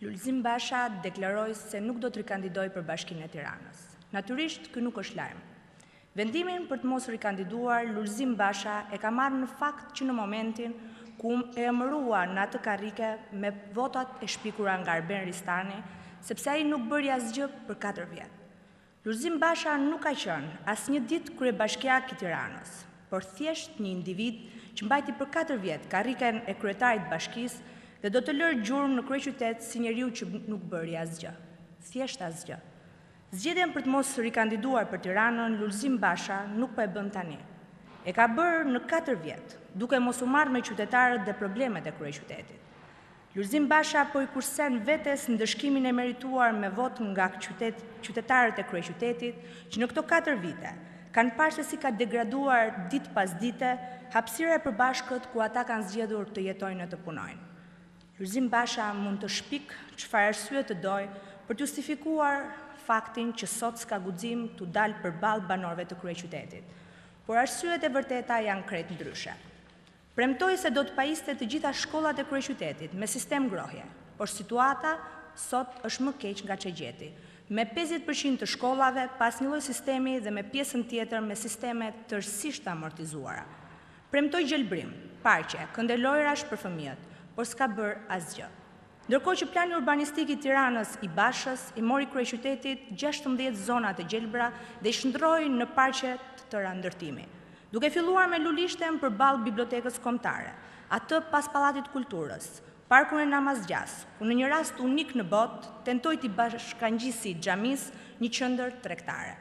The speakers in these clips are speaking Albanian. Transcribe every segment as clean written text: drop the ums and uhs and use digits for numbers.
Lulzim Basha deklaroi se nuk do të rikandidoj për Bashkinë e Tiranës. Natyrisht, ky nuk është lajm. Vendimin për të mos rikandiduar, Lulzim Basha e ka marrë në fakt që në momentin ku e emërua në atë karrike me votat e shpikura nga Arben Ristani, sepse ai nuk bëri asgjë për 4 vjet. Lulzim Basha nuk ka qenë asnjë ditë kryebashkiak i Tiranës, por thjesht një individ që mbajti për 4 vjet karriken e kryetarit të bashkisë dhe do të lërë gjurmë në kryeqytet si njeriu që nuk bëri asgjë. Thjesht asgjë. Zgjedhjen për të mos rikandiduar për Tiranën, Lulzim Basha nuk po e bën tani. E ka bërë në 4 vjet, duke mos u marrë me qytetarët dhe problemet e kryeqytetit. Lulzim Basha po i kursen vetes ndëshkimin e merituar me vot nga qytetarët e kryeqytetit që në këto 4 vite kanë parë se si ka degraduar ditë pas dite hapësira e përbashkët ku ata kanë zgjedhur të jetojnë e të punojnë. Lulzim Basha mund të shpik çfarë arsye të doj për të justifikuar faktin që sot s'ka guxim të dalë përballë banorëve të kryeqytetit, por arsyet e vërteta janë krejt ndryshe. Premtoi se do të pajiste të gjitha shkollat e kryeqytetit me sistem grohje, por situata sot është më keq nga ç'e gjeti, me 50% të shkollave pas një lloj sistemi dhe me pjesën tjetër me sisteme tërësisht amortizuara. Premtoi gjelbrim, parqe, këndelojrash për fëmijët, por s'ka bërë asgjë. Ndërkohë që plani urbanistik i Tiranës i Bashës i mori kryeqytetit 16 zona të gjelbra dhe i shndroi në parqe të tëra ndërtimi. Duke filluar me Lulishten përballë bibliotekës kombëtare, atë pas Pallatit të Kulturës, parkun e Namazgjas, ku në një rast unik në botë tentoi të bashkangjisi xhamisë një qendër tregtare.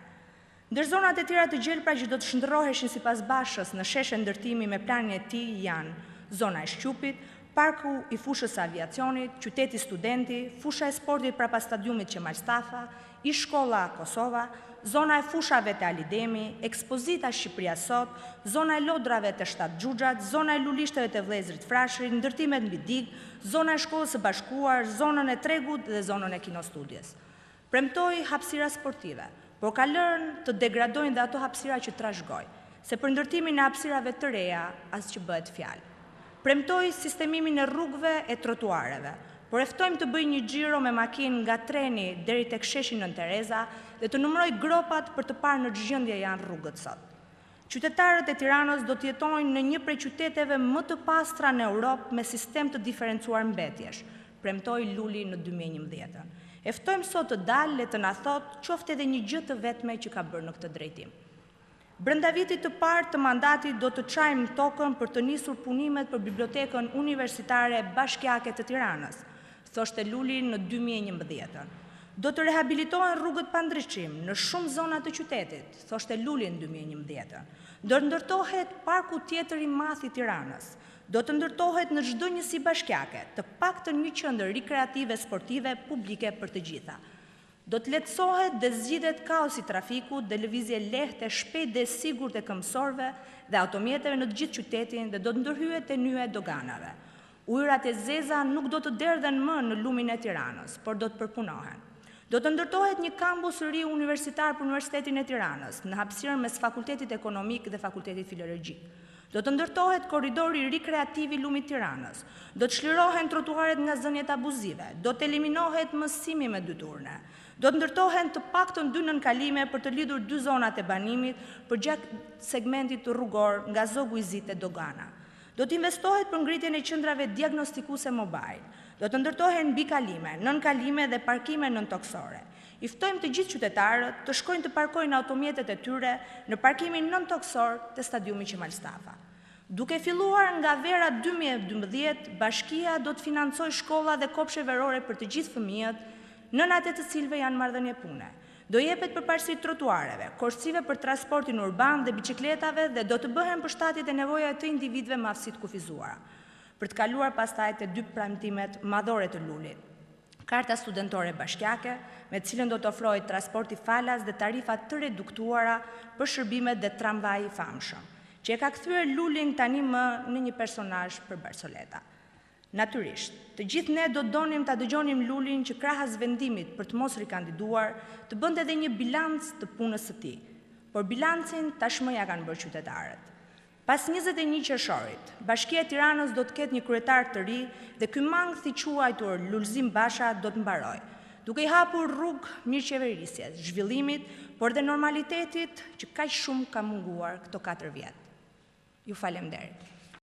Ndër zonat e tjera të gjelbra që do të shndërroheshin sipas Bashës në sheshe ndërtimi me planin e tij janë zona e Shqupit, parku i fushës së aviacionit, qyteti studenti, fusha e sportit prapas stadiumit Qemal Stafa, ish shkolla Kosova, zona e fushave të Alidemi, ekspozita Shqipëria Sot, zona e lodrave të Shtat Xhuxhat, zona e lulishteve të vëllezërit Frashëri, ndërtimet mbi dig, zona e shkollës së bashkuar, zonën e tregut dhe zonën e kinostudjes. Premtoi hapësira sportive, por ka lënë të degradojnë dhe ato hapësira që trashëgoi, se për ndërtimin e hapësirave të reja asgjë bëhet fjalë. Premtoi sistemimin e rrugëve e trotuareve, por e ftojmë të bëjë një xhiro me makinë nga treni deri tek sheshi Nën Tereza dhe të numëroj gropat për të parë në ç'gjendje janë rrugët sot. Qytetarët e Tiranës do të jetojnë në një prej qyteteve më të pastra në Europë me sistem të diferencuar mbetjesh, premtoi Luli në 2011. E ftojmë sot të dalë dhe të na thotë qoftë edhe një gjë të vetme që ka bërë në këtë drejtim. Brenda vitit të parë të mandatit do të çajmë tokën për të nisur punimet për Bibliotekën Universitare Bashkiake të Tiranës, thoshte Luli në 2011. Do të rehabilitohen rrugët pa ndriçim në shumë zona të qytetit, thoshte Luli në 2011. Do të ndërtohet parku tjetër i madh i Tiranës. Do të ndërtohet në çdo njësi bashkiake, të paktën një qendër rekreative sportive publike për të gjitha. Do të lehtësohet dhe zgjidhet kaosi trafiku dhe lëvizje lehtë, shpejtë dhe sigurt e këmbësorëve dhe automjeteve në të gjithë qytetin dhe do të ndërhyet e nyje doganave. Ujërat e zeza nuk do të derdhen më në lumin e Tiranës, por do të përpunohen. Do të ndërtohet një kampus ri universitar për Universitetin e Tiranës, në hapësirën mes Fakultetit Ekonomik dhe Fakultetit Filologjik. Do të ndërtohet korridori rekreativ i lumit Tiranës. Do të çlirohen trotuaret nga zënjet abuzive. Do të eliminohet mësimi me dyturne. Do të ndërtohen të paktën 2 nënkalime për të lidhur 2 zonat e banimit përgjatë segmentit të rrugor nga Zogu i Zit e Dogana. Do të investohet për ngritjen e qendrave diagnostikuese mobile. Do të ndërtohen bikalime, nënkalime dhe parkime nëntoksore. I ftojmë të gjithë qytetarët të shkojnë të parkojnë automjetet e tyre në parkimin nëntoksor të stadiumit Qemal Stafa. Duke filluar nga vera 2012, bashkia do të financojë shkolla dhe kopshe verore për të gjithë fëmijët, nënat e të cilëve janë marrëdhënie pune. Do jepet përparësi trotuareve, korsive për transportin urban dhe biçikletave dhe do të bëhen përshtatjet e nevojave të individëve me aftësi të kufizuara. Për të kaluar pastaj te 2 premtimet madhore të Lulit. Karta studentore bashkiake, me cilën do të ofrohet transporti falas dhe tarifa të reduktuara për shërbimet dhe tramvaj i famshëm, që e ka kthyer Lulin tani më në një personazh për Barsoleta. Natyrisht, të gjithë ne do donim ta dëgjonim Lulin që krahas vendimit për të mos rikandiduar, të bënte edhe një bilanc të punës së tij, por bilancin tashmë ja kanë bërë qytetarët. Pas 21 qershorit, Bashkia e Tiranës do të ketë një kryetar të ri dhe ky mangth i quajtur Lulzim Basha do të mbarojë, duke i hapur rrugë mirëqeverisjes, zhvillimit, por dhe normalitetit që kaq shumë ka munguar këto 4 vjet. Ju falemnderit.